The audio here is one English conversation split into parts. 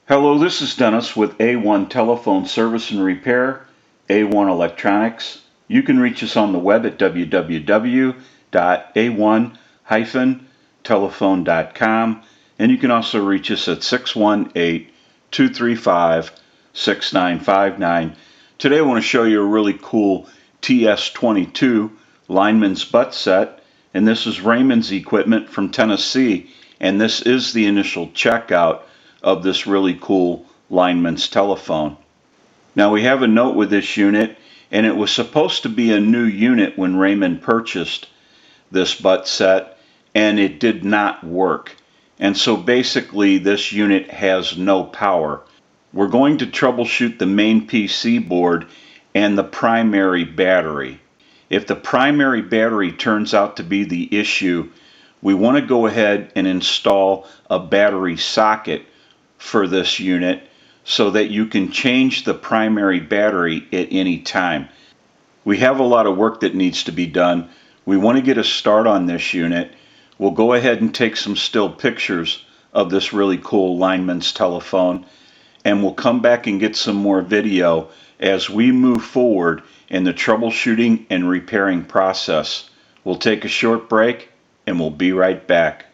Hello, this is Dennis with A1 Telephone Service and Repair, A1 Electronics. You can reach us on the web at www.a1-telephone.com, and you can also reach us at 618-235-6959. Today I want to show you a really cool TS22 Linemans Buttset, and this is Raymond's equipment from Tennessee, and this is the initial checkout of this really cool lineman's telephone. Now we have a note with this unit, and it was supposed to be a new unit when Raymond purchased this Buttset, and it did not work. And so basically this unit has no power. We're going to troubleshoot the main PC board and the primary battery. If the primary battery turns out to be the issue, we want to go ahead and install a battery socket for this unit so that you can change the primary battery at any time. We have a lot of work that needs to be done. We want to get a start on this unit. We'll go ahead and take some still pictures of this really cool lineman's telephone, and we'll come back and get some more video as we move forward in the troubleshooting and repairing process. We'll take a short break and we'll be right back.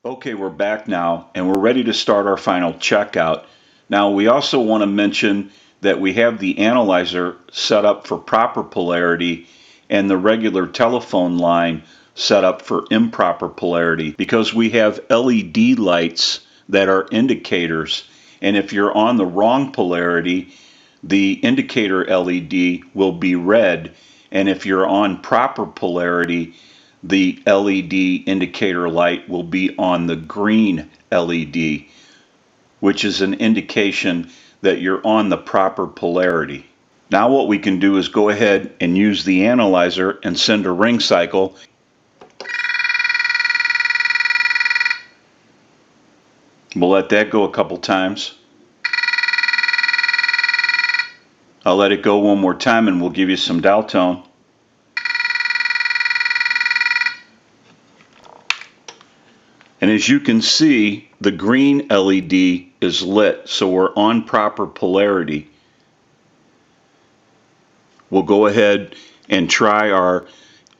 Okay, we're back now, and we're ready to start our final checkout. Now, we also want to mention that we have the analyzer set up for proper polarity and the regular telephone line set up for improper polarity because we have LED lights that are indicators, and if you're on the wrong polarity, the indicator LED will be red, and if you're on proper polarity, the LED indicator light will be on the green LED, which is an indication that you're on the proper polarity. Now what we can do is go ahead and use the analyzer and send a ring cycle. We'll let that go a couple times. I'll let it go one more time and we'll give you some dial tone. And as you can see, the green LED is lit, so we're on proper polarity. We'll go ahead and try our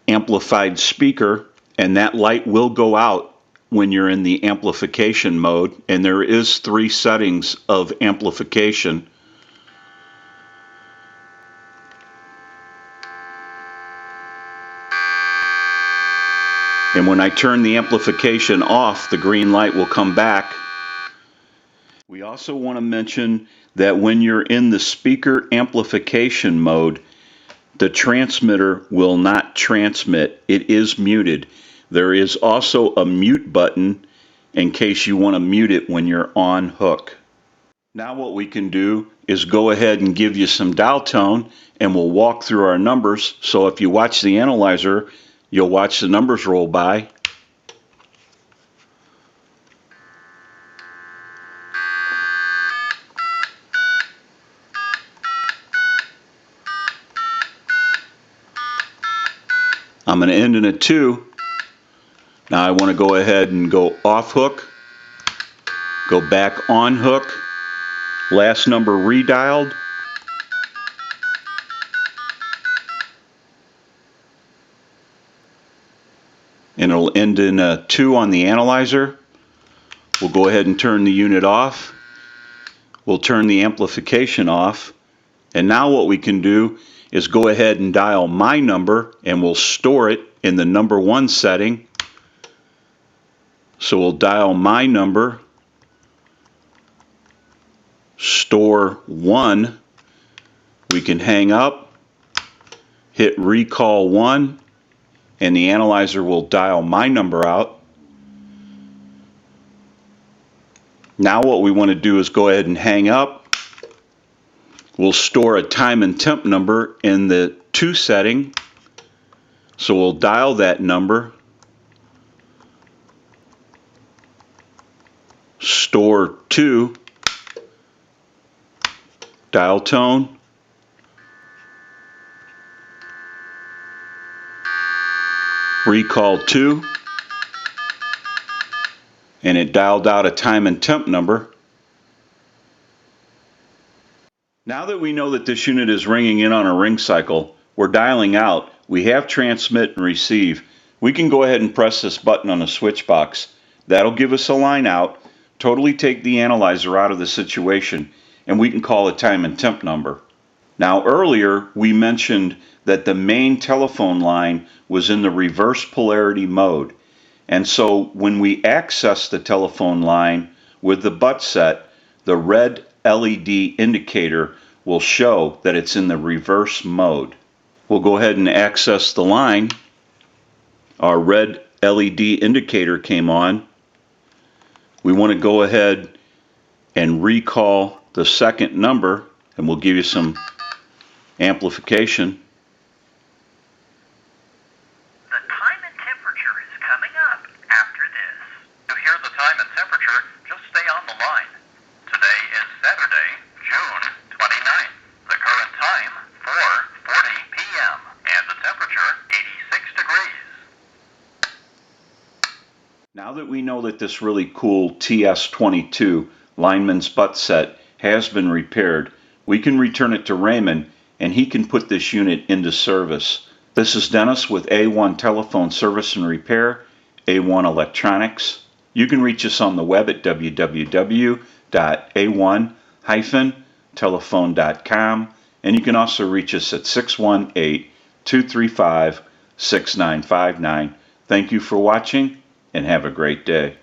amplified speaker, and that light will go out when you're in the amplification mode, and there is 3 settings of amplification. And when I turn the amplification off, the green light will come back. We also want to mention that when you're in the speaker amplification mode, the transmitter will not transmit. It is muted. There is also a mute button in case you want to mute it when you're on hook. Now what we can do is go ahead and give you some dial tone, and we'll walk through our numbers. So if you watch the analyzer, you'll watch the numbers roll by. I'm going to end in a 2. Now I want to go ahead and go off hook, go back on hook, last number redialed, and it'll end in a 2 on the analyzer. We'll go ahead and turn the unit off. We'll turn the amplification off. And now what we can do is go ahead and dial my number, and we'll store it in the number 1 setting. So we'll dial my number, store 1. We can hang up, hit recall 1, and the analyzer will dial my number out. Now what we want to do is go ahead and hang up. We'll store a time and temp number in the 2 setting. So we'll dial that number, store 2, dial tone, recall 2, and it dialed out a time and temp number. Now that we know that this unit is ringing in on a ring cycle, we're dialing out, we have transmit and receive. We can go ahead and press this button on the switch box. That'll give us a line out, totally take the analyzer out of the situation, and we can call a time and temp number. Now earlier we mentioned that the main telephone line was in the reverse polarity mode. And so when we access the telephone line with the Buttset, the red LED indicator will show that it's in the reverse mode. We'll go ahead and access the line. Our red LED indicator came on. We want to go ahead and recall the second number, and we'll give you some amplification. The time and temperature is coming up after this. To hear the time and temperature, just stay on the line. Today is Saturday, June 29th. The current time, 4:40 p.m. and the temperature, 86 degrees. Now that we know that this really cool TS22 Linemans Buttset has been repaired, we can return it to Raymond and he can put this unit into service. This is Dennis with A1 Telephone Service and Repair, A1 Electronics. You can reach us on the web at www.a1-telephone.com, and you can also reach us at 618-235-6959. Thank you for watching and have a great day.